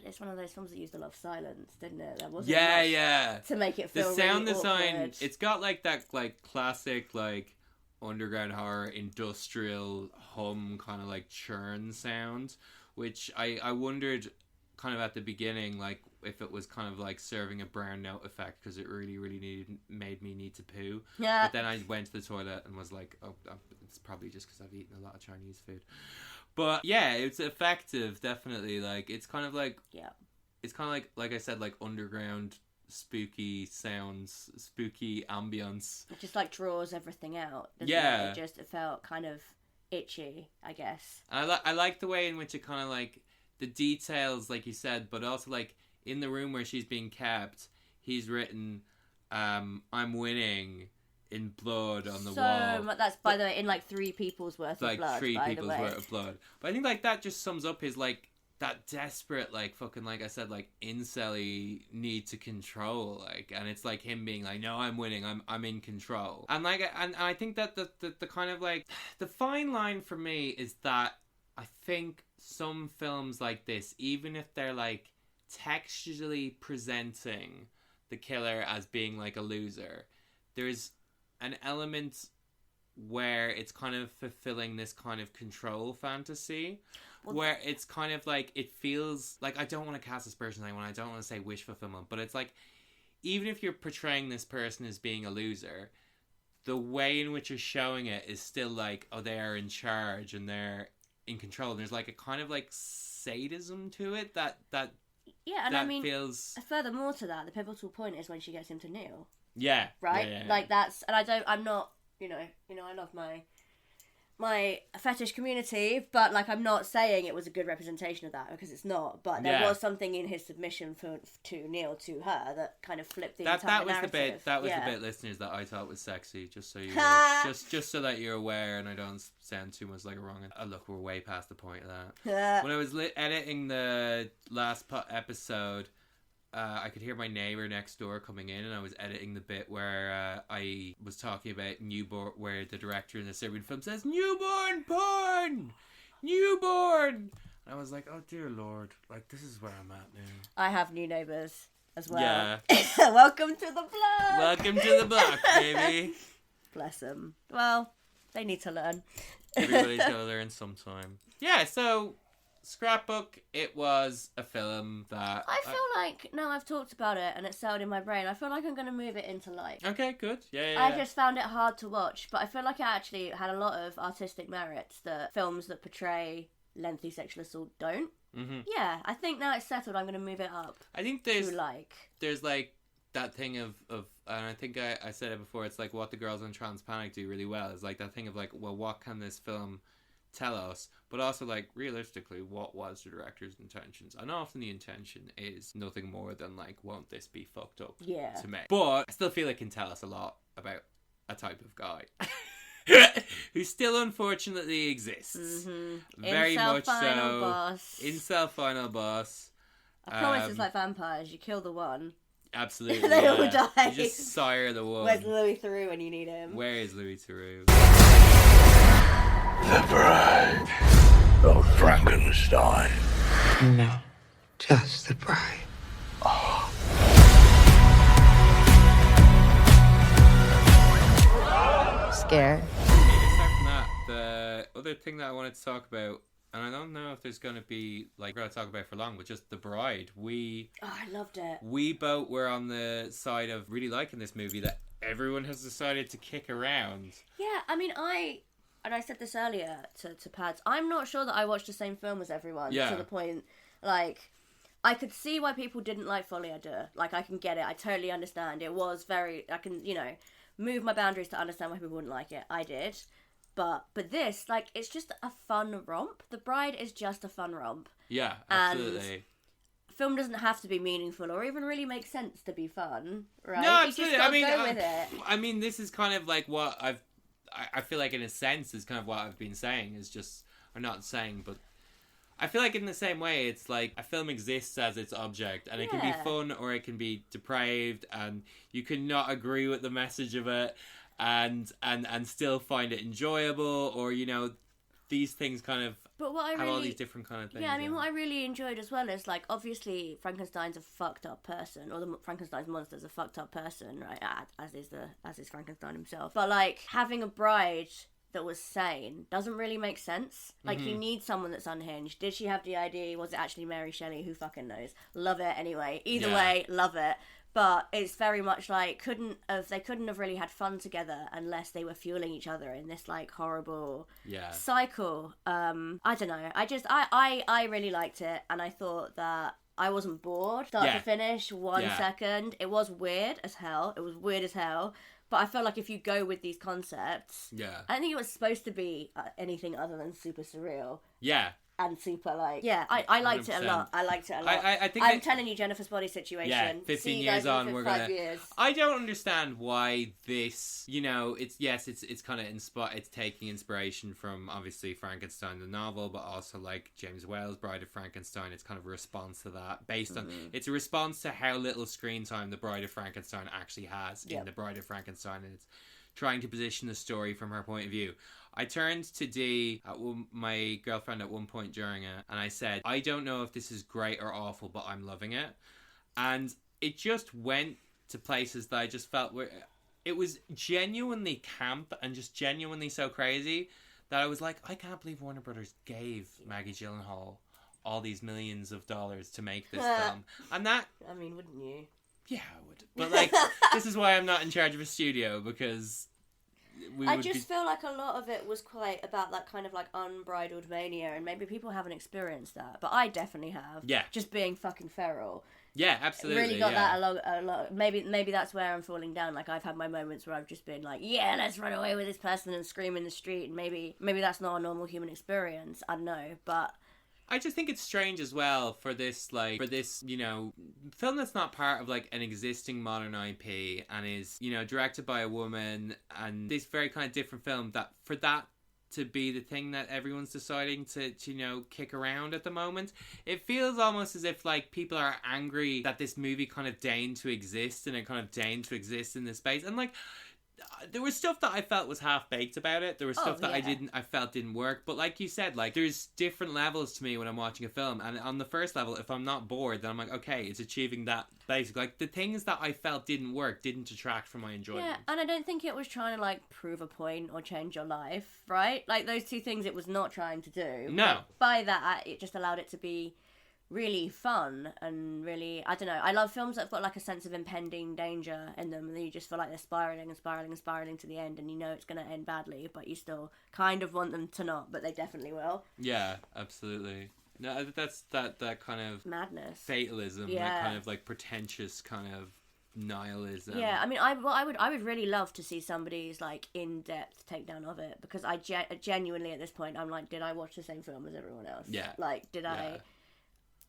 C: It's one of those films that used a lot of silence, didn't it? There wasn't
B: much
C: to make it feel
B: the sound
C: really
B: design.
C: awkward.
B: It's got like that like classic like underground horror industrial hum kind of like churn sound, which I wondered kind of at the beginning, like if it was kind of like serving a brown note effect, because it really made me need to poo.
C: Yeah.
B: But then I went to the toilet and was like, oh, it's probably just because I've eaten a lot of Chinese food. But yeah, it's effective, definitely. Like it's kind of like it's kind of like I said, like underground spooky sounds, spooky ambience.
C: It just like draws everything out. Doesn't it? It felt kind of itchy, I guess.
B: I like the way in which it kind of like the details, like you said, but also like in the room where she's being kept, he's written, "I'm winning." In blood on the wall.
C: So that's, by the way, in like 3 people's worth of blood.
B: Like 3 people's worth of blood. But I think like that just sums up his like that desperate, like, fucking, like I said, like, incel-y need to control, like, and it's like him being like, no, I'm winning, I'm in control. And like, and I think that the kind of like, the fine line for me is that I think some films like this, even if they're like textually presenting the killer as being like a loser, there's an element where it's kind of fulfilling this kind of control fantasy, where it's kind of like, it feels like, I don't want to cast this person anyone, I don't want to say wish fulfillment, but it's like, even if you're portraying this person as being a loser, the way in which you're showing it is still like, oh, they are in charge and they're in control. And there's like a kind of like sadism to it that
C: yeah, and
B: that
C: I mean,
B: feels...
C: furthermore to that, the pivotal point is when she gets him to kneel.
B: Yeah.
C: Right?
B: Yeah.
C: Like, that's... And I'm not, you know, I love my fetish community, but, like, I'm not saying it was a good representation of that, because it's not. But there was something in his submission to kneel to her that kind of flipped the entire narrative.
B: That was the bit, listeners, that I thought was sexy, just so you just so that you're aware, and I don't sound too much like a wrong... Oh, look, we're way past the point of that. When I was editing the last episode, I could hear my neighbour next door coming in, and I was editing the bit where I was talking about newborn, where the director in the Serbian film says, "Newborn porn! Newborn!" And I was like, oh dear Lord, like, this is where I'm at now.
C: I have new neighbours as well.
B: Yeah.
C: Welcome to the block!
B: Welcome to the block, baby!
C: Bless them. Well, they need to learn.
B: Everybody's gotta learn sometime. Yeah, so... Scrapbook, it was a film that...
C: I feel like, now I've talked about it and it's settled in my brain, I feel like I'm going to move it into light.
B: Okay, good. Yeah.
C: I just found it hard to watch, but I feel like it actually had a lot of artistic merits that films that portray lengthy sexual assault don't. Mm-hmm. Yeah, I think now it's settled, I'm going to move it up.
B: I think there's like that thing of and I think I said it before, it's like what the girls on Trans Panic do really well. It's like that thing of like, well, what can this film tell us, but also like realistically, what was the director's intentions? And often the intention is nothing more than like, won't this be fucked up to me? But I still feel it can tell us a lot about a type of guy who still unfortunately exists. Mm-hmm. Very
C: Incel
B: much
C: final
B: so.
C: Boss.
B: Incel final boss.
C: I promise it's like vampires. You kill the one.
B: Absolutely.
C: They all die.
B: You just sire the one.
C: Where's Louis Theroux when you need him?
B: Where is Louis Theroux?
D: The bride of Frankenstein.
E: No, just the bride.
D: Oh.
E: Scared.
B: Aside from that, the other thing that I wanted to talk about, and I don't know if there's going to be, like, we're going to talk about it for long, but just The Bride.
C: I loved it.
B: We both were on the side of really liking this movie that everyone has decided to kick around.
C: Yeah, I mean, and I said this earlier to Pads, I'm not sure that I watched the same film as everyone.
B: Yeah.
C: To the point, like, I could see why people didn't like Folie à Deux. Like, I can get it. I totally understand. It was very, I can, move my boundaries to understand why people wouldn't like it. I did. But this, like, it's just a fun romp. The Bride is just a fun romp.
B: Yeah, absolutely.
C: And film doesn't have to be meaningful or even really make sense to be fun, right?
B: No, absolutely.
C: You just gotta go with it.
B: I mean, this is kind of like what I feel like in a sense is kind of what I've been saying is just, or not saying, but I feel like in the same way, it's like a film exists as its object, and it can be fun or it can be depraved, and you can not agree with the message of it, and still find it enjoyable, or these things kind of have all these different kind of things.
C: Yeah, I mean, what I really enjoyed as well is, like, obviously Frankenstein's a fucked up person, or Frankenstein's monster's a fucked up person, right? As is Frankenstein himself. But, like, having a bride that was sane doesn't really make sense. Like, you need someone that's unhinged. Did she have the ID? Was it actually Mary Shelley? Who fucking knows? Love it anyway. Either way, love it. But it's very much like they couldn't have really had fun together unless they were fueling each other in this like horrible cycle. I don't know. I really liked it, and I thought that I wasn't bored start to finish. One second, it was weird as hell. But I felt like if you go with these concepts, I don't think it was supposed to be anything other than super surreal.
B: Yeah.
C: and super like I liked
B: 100%.
C: it a lot.
B: I think
C: I'm telling you, Jennifer's Body situation.
B: Yeah, 15 years on, we're
C: 5
B: gonna.
C: years.
B: I don't understand why this. It's kind of it's taking inspiration from obviously Frankenstein the novel, but also like James Whale's Bride of Frankenstein. It's kind of a response to that, based on it's a response to how little screen time the Bride of Frankenstein actually has in the Bride of Frankenstein, and it's trying to position the story from her point of view. I turned to Dee, my girlfriend, at one point during it, and I said, I don't know if this is great or awful, but I'm loving it. And it just went to places that I just felt it was genuinely camp and just genuinely so crazy that I was like, I can't believe Warner Brothers gave Maggie Gyllenhaal all these millions of dollars to make this film. And that...
C: I mean, wouldn't you?
B: Yeah, I would. But like, this is why I'm not in charge of a studio, because... I just
C: feel like a lot of it was quite about that kind of like unbridled mania, and maybe people haven't experienced that, but I definitely have.
B: Yeah.
C: Just being fucking feral.
B: Yeah, absolutely.
C: Really got that a lot. Maybe that's where I'm falling down. Like, I've had my moments where I've just been like, yeah, let's run away with this person and scream in the street, and maybe that's not a normal human experience. I don't know, but...
B: I just think it's strange as well for this, film that's not part of, like, an existing modern IP and is, directed by a woman, and this very kind of different film, that for that to be the thing that everyone's deciding to kick around at the moment. It feels almost as if, like, people are angry that this movie kind of deigned to exist, and it kind of deigned to exist in this space. And, like... there was stuff that I felt was half-baked about it. There was stuff that I felt didn't work. But like you said, like, there's different levels to me when I'm watching a film. And on the first level, if I'm not bored, then I'm like, okay, it's achieving that basic. Like, the things that I felt didn't work didn't detract from my enjoyment. Yeah,
C: and I don't think it was trying to, like, prove a point or change your life, right? Like, those two things it was not trying to do.
B: No.
C: But by that, it just allowed it to be... really fun and really, I don't know, I love films that have got like a sense of impending danger in them, and then you just feel like they're spiraling and spiraling and spiraling to the end, and you know it's going to end badly, but you still kind of want them to not, but they definitely will.
B: Yeah, absolutely. No, that's that kind of
C: madness,
B: fatalism, that kind of like pretentious kind of nihilism.
C: Yeah, I mean, I would really love to see somebody's like in-depth takedown of it, because I genuinely at this point I'm like, did I watch the same film as everyone else?
B: Yeah.
C: Like, did I...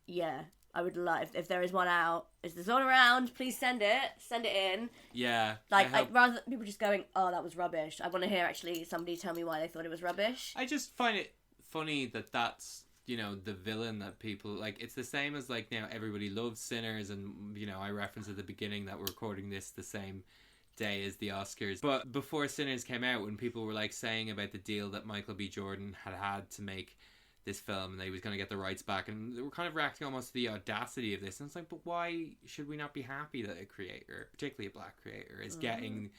C: Yeah, I would love, if there is one out, is this one around, please send it in.
B: Yeah.
C: Like, rather than people just going, oh, that was rubbish, I want to hear actually somebody tell me why they thought it was rubbish.
B: I just find it funny that that's, the villain that people, like, it's the same as, like, now everybody loves Sinners, and, I referenced at the beginning that we're recording this the same day as the Oscars. But before Sinners came out, when people were, like, saying about the deal that Michael B. Jordan had to make this film, and that he was going to get the rights back, and they were kind of reacting almost to the audacity of this, and it's like, but why should we not be happy that a creator, particularly a black creator, is getting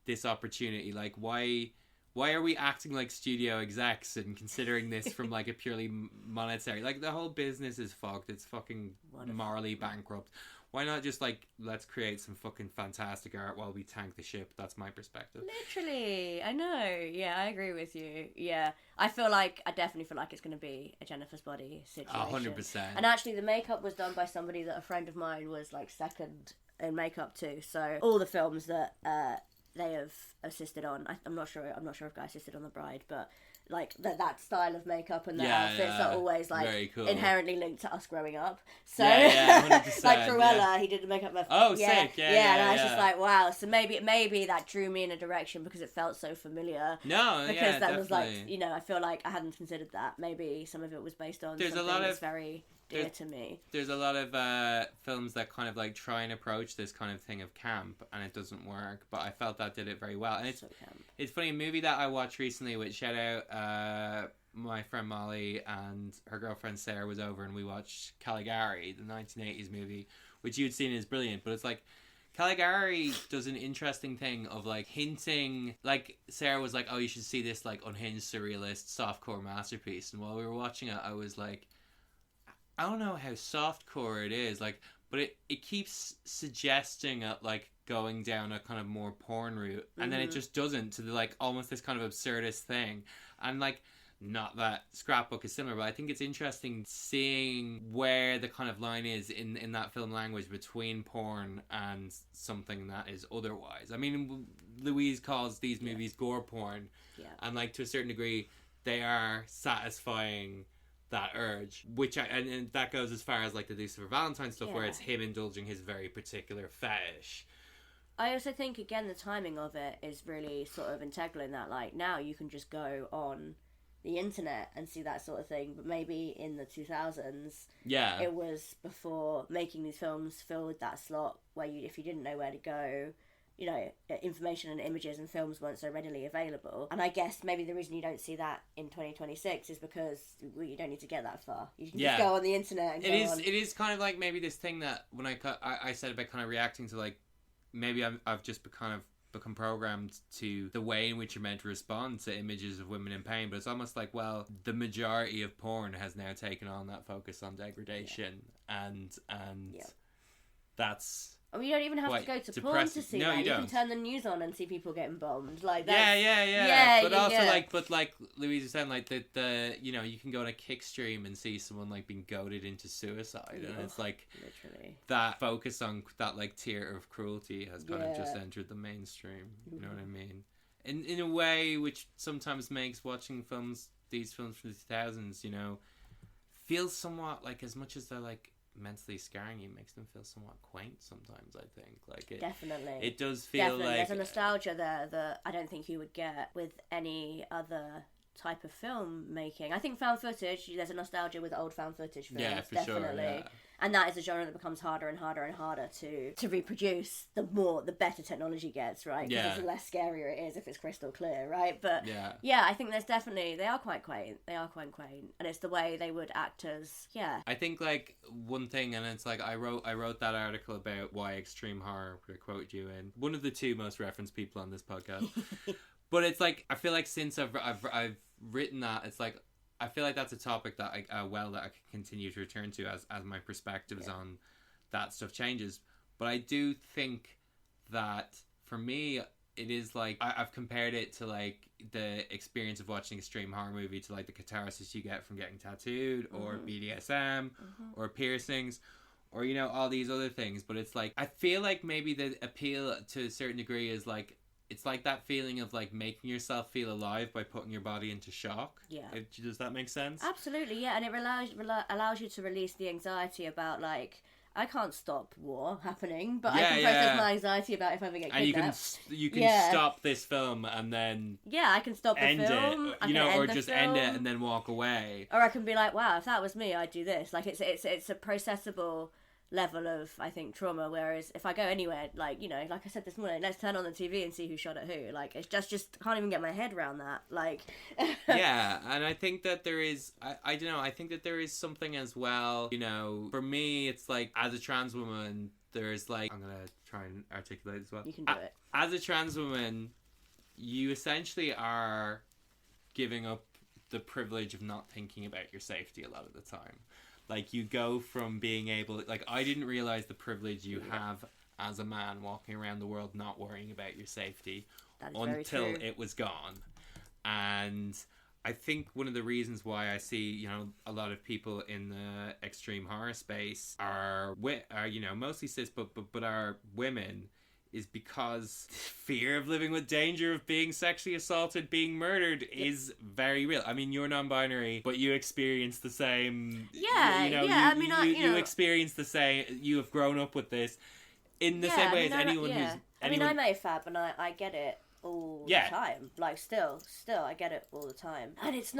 B: this opportunity? Like, why are we acting like studio execs and considering this from like a purely monetary, like, the whole business is fucked, it's fucking morally bankrupt. Why not just, like, let's create some fucking fantastic art while we tank the ship? That's my perspective.
C: Literally. I know. Yeah, I agree with you. Yeah. I definitely feel like it's going to be a Jennifer's Body situation.
B: 100%.
C: And actually, the makeup was done by somebody that a friend of mine was, like, second in makeup to. So, all the films that they have assisted on, I'm not sure if Guy assisted on The Bride, but... like that style of makeup and the outfits are always like cool. Inherently linked to us growing up. So 100%, like Cruella, he did the makeup.
B: Sick!
C: And I was just like, wow. So maybe that drew me in a direction because it felt so familiar.
B: No,
C: because that
B: definitely.
C: was like, I feel like I hadn't considered that. Maybe some of it was based on something that's very dear to me.
B: There's a lot of films that kind of like try and approach this kind of thing of camp, and it doesn't work, but I felt that did it very well. And it's funny, a movie that I watched recently, which shout out my friend Molly and her girlfriend Sarah was over, and we watched Caligari, the 1980s movie, which you'd seen is brilliant, but it's like Caligari does an interesting thing of like hinting, like Sarah was like, oh, you should see this like unhinged surrealist softcore masterpiece, and while we were watching it I was like, I don't know how softcore it is, like, but it keeps suggesting like going down a kind of more porn route, and then it just doesn't, to the like almost this kind of absurdist thing. And like, not that Scrapbook is similar, but I think it's interesting seeing where the kind of line is in that film language between porn and something that is otherwise. I mean, Louise calls these movies gore porn, and like to a certain degree they are satisfying that urge, which and that goes as far as like the Lucifer Valentine stuff, where it's him indulging his very particular fetish.
C: I also think, again, the timing of it is really sort of integral in that, like, now you can just go on the internet and see that sort of thing, but maybe in the 2000s, it was before making these films filled that slot where if you didn't know where to go, you know, information and images and films weren't so readily available. And I guess maybe the reason you don't see that in 2026 is because you don't need to get that far. You can just go on the internet and
B: It is kind of like maybe this thing that when I said about kind of reacting to, like, maybe I've just become programmed to the way in which you're meant to respond to images of women in pain, but it's almost like, well, the majority of porn has now taken on that focus on degradation, and that's...
C: I mean, you don't even have to go to porn to see that. You can turn the news on and see people getting bombed. Like that's...
B: Yeah. But also, like Louise was saying, like the you know, you can go on a kick stream and see someone like being goaded into suicide, and it's like
C: literally
B: that focus on that like tier of cruelty has kind of just entered the mainstream. You know what I mean? In a way which sometimes makes watching these films from the 2000s, you know, feel somewhat like, as much as they're like mentally scarring you, makes them feel somewhat quaint sometimes. I think like it does feel like
C: there's a nostalgia there that I don't think you would get with any other type of film making. I think found footage, there's a nostalgia with old found footage films, definitely. Sure, and that is a genre that becomes harder and harder and harder to reproduce the better technology gets, right? Because the less scarier it is if it's crystal clear, right? But I think there's definitely, they are quite quaint, and it's the way they would act as I think
B: like one thing, and it's like I wrote that article about why extreme horror, I quote you in one of the two most referenced people on this podcast. But it's like, I feel like since I've written that, it's like, I feel like that's a topic that that I can continue to return to as my perspectives on that stuff changes. But I do think that for me, it is like, I've compared it to like the experience of watching an extreme horror movie to like the catharsis you get from getting tattooed or BDSM or piercings, or, you know, all these other things. But it's like, I feel like maybe the appeal to a certain degree is like, it's like that feeling of like making yourself feel alive by putting your body into shock. Yeah. Does that make sense?
C: Absolutely, yeah. And it allows you to release the anxiety about, like, I can't stop war happening, but I can process my anxiety about if I ever get kidnapped.
B: And you can stop this film and then
C: I can stop the film.
B: End it, or just end it and then walk away.
C: Or I can be like, wow, if that was me, I'd do this. Like, it's a processable level of, I think, trauma, whereas if I go anywhere, like, you know, like I said this morning, let's turn on the TV and see who shot at who, like, it's just can't even get my head around that, like.
B: And I think that there is, I don't know, I think that there is something as well, you know, for me, it's like, as a trans woman, there's like, I'm gonna try and articulate as well.
C: You can do it.
B: As a trans woman, you essentially are giving up the privilege of not thinking about your safety a lot of the time. Like, you go from being able... Like, I didn't realise the privilege you have as a man walking around the world not worrying about your safety until it was gone. And I think one of the reasons why I see, you know, a lot of people in the extreme horror space are you know, mostly cis, but are women, is because fear of living with danger of being sexually assaulted, being murdered is very real. I mean, you're non-binary, but you experience the same.
C: Yeah,
B: you know,
C: yeah.
B: You experience the same. You have grown up with this in the same way as anyone who's.
C: I'm AFAB, and I get it all the time. Like, still, I get it all the time. And it's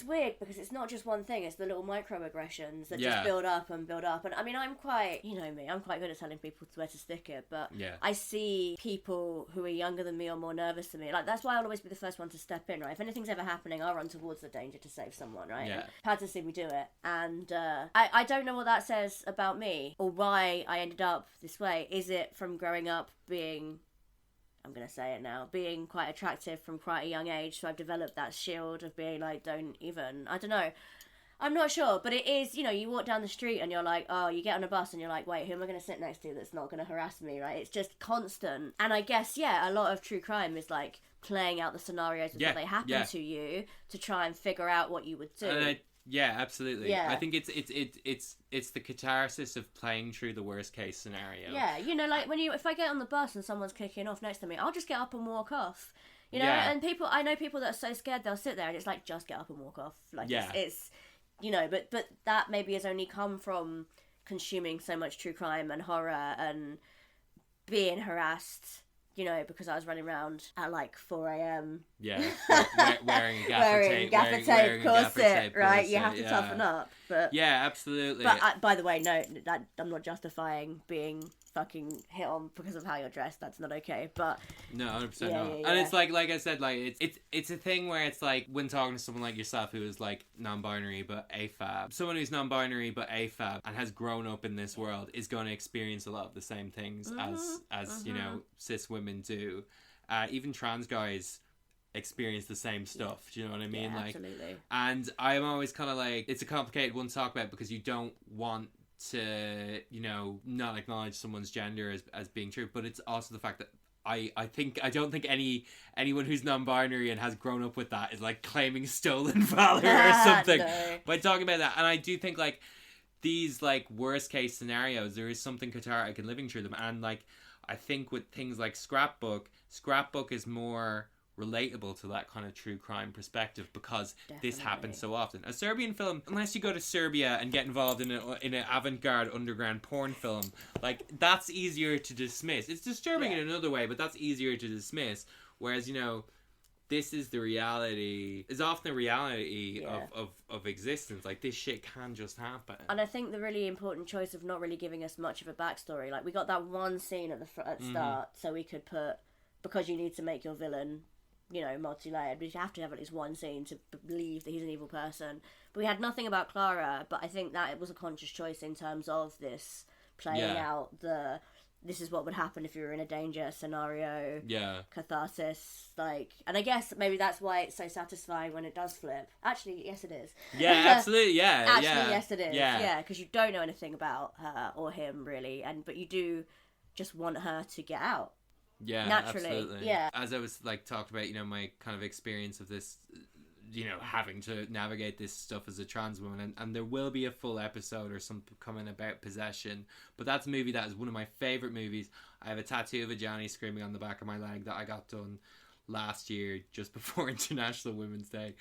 C: weird because it's not just one thing. It's the little microaggressions that just build up and build up. And I mean, I'm quite, you know me, I'm quite good at telling people where to stick it. But I see people who are younger than me or more nervous than me. Like, that's why I'll always be the first one to step in, right? If anything's ever happening, I'll run towards the danger to save someone, right? Yeah. Proud to see me do it. And I don't know what that says about me or why I ended up this way. Is it from growing up being... I'm going to say it now, being quite attractive from quite a young age, so I've developed that shield of being like, don't even, I don't know. I'm not sure, but it is, you know, you walk down the street and you're like, oh, you get on a bus and you're like, wait, who am I going to sit next to that's not going to harass me, right? It's just constant. And I guess, a lot of true crime is like playing out the scenarios that they happen to you to try and figure out what you would do.
B: Yeah, absolutely. Yeah. I think it's the catharsis of playing through the worst case scenario.
C: Yeah, you know, like if I get on the bus and someone's kicking off next to me, I'll just get up and walk off. You know, and I know people that are so scared they'll sit there and it's like, just get up and walk off. Like, you know, but that maybe has only come from consuming so much true crime and horror and being harassed, you know, because I was running around at like 4 a.m.
B: Yeah, wearing a gaffer tape
C: corset, right? You have to toughen up. But
B: yeah, absolutely.
C: But by the way, no, I'm not justifying being fucking hit on because of how you're dressed. That's not okay. But
B: no, 100% not.
C: Yeah.
B: And it's like I said, like it's a thing where it's like when talking to someone like yourself who is like non-binary but AFAB, someone who's non-binary but AFAB and has grown up in this world is going to experience a lot of the same things as you know, cis women do. Even trans guys experience the same stuff. Do you know what I mean?
C: Yeah,
B: like,
C: absolutely.
B: And I'm always kind of like, it's a complicated one to talk about because you don't want to, you know, not acknowledge someone's gender as being true, but it's also the fact that I don't think anyone who's non-binary and has grown up with that is like claiming stolen valor or something by talking about that. And I do think like these like worst case scenarios, there is something cathartic in living through them. And like I think with things like Scrapbook is more relatable to that kind of true crime perspective because this happens so often. A Serbian film, unless you go to Serbia and get involved in an avant-garde underground porn film, like that's easier to dismiss. It's disturbing in another way, but that's easier to dismiss. Whereas, you know, this is the reality, is often a reality of existence. Like this shit can just happen. And
C: I think the really important choice of not really giving us much of a backstory, like we got that one scene at the start, so we could put, because you need to make your villain, you know, multi-layered, but you have to have at least one scene to believe that he's an evil person. But we had nothing about Clara, but I think that it was a conscious choice in terms of this playing out this is what would happen if you were in a danger scenario. Yeah. Catharsis, like, and I guess maybe that's why it's so satisfying when it does flip. Actually, yes it is.
B: Yeah, absolutely, yeah.
C: Actually, yes it is. Yeah, because you don't know anything about her or him, really, but you do just want her to get out.
B: Yeah,
C: naturally.
B: Absolutely.
C: Yeah.
B: As I was like talked about, you know, my kind of experience of this, you know, having to navigate this stuff as a trans woman, and there will be a full episode or something coming about possession, but that's a movie that is one of my favorite movies. I have a tattoo of a Johnny screaming on the back of my leg that I got done last year just before International Women's Day.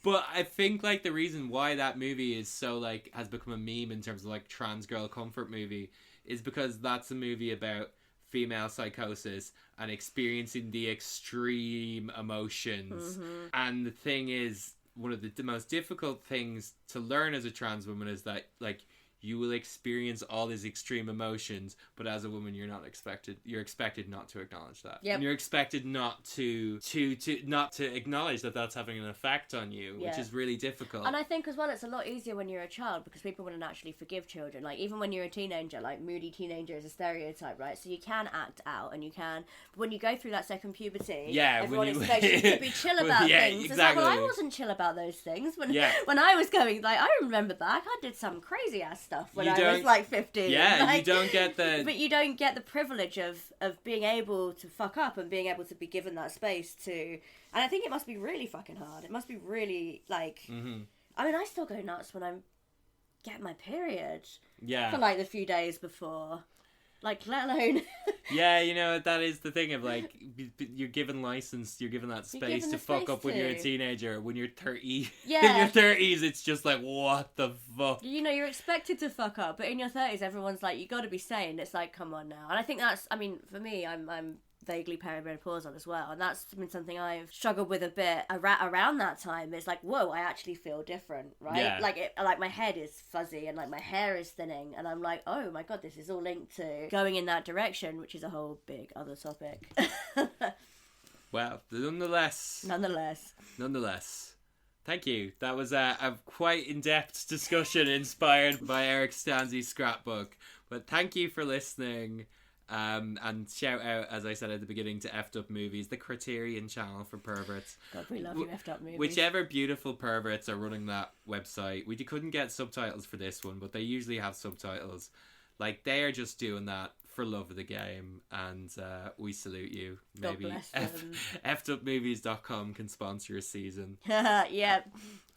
B: But I think like the reason why that movie is so like has become a meme in terms of like trans girl comfort movie is because that's a movie about female psychosis and experiencing the extreme emotions. And the thing is, one of the most difficult things to learn as a trans woman is that like you will experience all these extreme emotions, but as a woman you're expected not to acknowledge that. And you're expected not to acknowledge that that's having an effect on you, which is really difficult.
C: And I think as well it's a lot easier when you're a child because people wouldn't actually forgive children. Like even when you're a teenager, like moody teenager is a stereotype, right? So you can act out and you can, but when you go through that second puberty, everyone expects you to be chill about things. Exactly. It's like, well, I wasn't chill about those things when I was going, like, I remember that I did some crazy ass stuff when I was like 15.
B: Yeah,
C: like,
B: you don't get the...
C: But you don't get the privilege of being able to fuck up and being able to be given that space to... And I think it must be really fucking hard. It must be really, like... I mean, I still go nuts when I'm getting my period. Yeah. For like the few days before. Like, let alone...
B: Yeah, you know, that is the thing of, like, you're given license, you're given that space to fuck up when you're a teenager. When you're 30, in your 30s, it's just like, what the fuck? You
C: know, you're expected to fuck up, but in your 30s, everyone's like, you gotta be sane. It's like, come on now. And I think that's, I mean, for me, I'm vaguely perimenopausal as well, and that's been something I've struggled with a bit around that time. It's like, whoa, I actually feel different, right? Like my head is fuzzy and like my hair is thinning, and I'm like, oh my god, this is all linked to going in that direction, which is a whole big other topic.
B: Well, nonetheless, thank you. That was a quite in-depth discussion inspired by Eric Stanze's Scrapbook, but thank you for listening. And shout out, as I said at the beginning, to Effed Up Movies, the Criterion channel for perverts.
C: God, we love you, Effed Up Movies.
B: Whichever beautiful perverts are running that website, we couldn't get subtitles for this one, but they usually have subtitles. Like, they are just doing that for love of the game, and we salute you. Maybe effedupmovies.com can sponsor a season.
C: Yeah.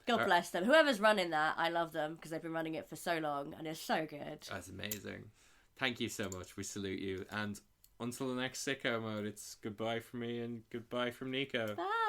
C: God bless them. Whoever's running that, I love them because they've been running it for so long, and it's so good.
B: That's amazing. Thank you so much. We salute you. And until the next Sicko mode, it's goodbye from me and goodbye from Nico.
C: Bye.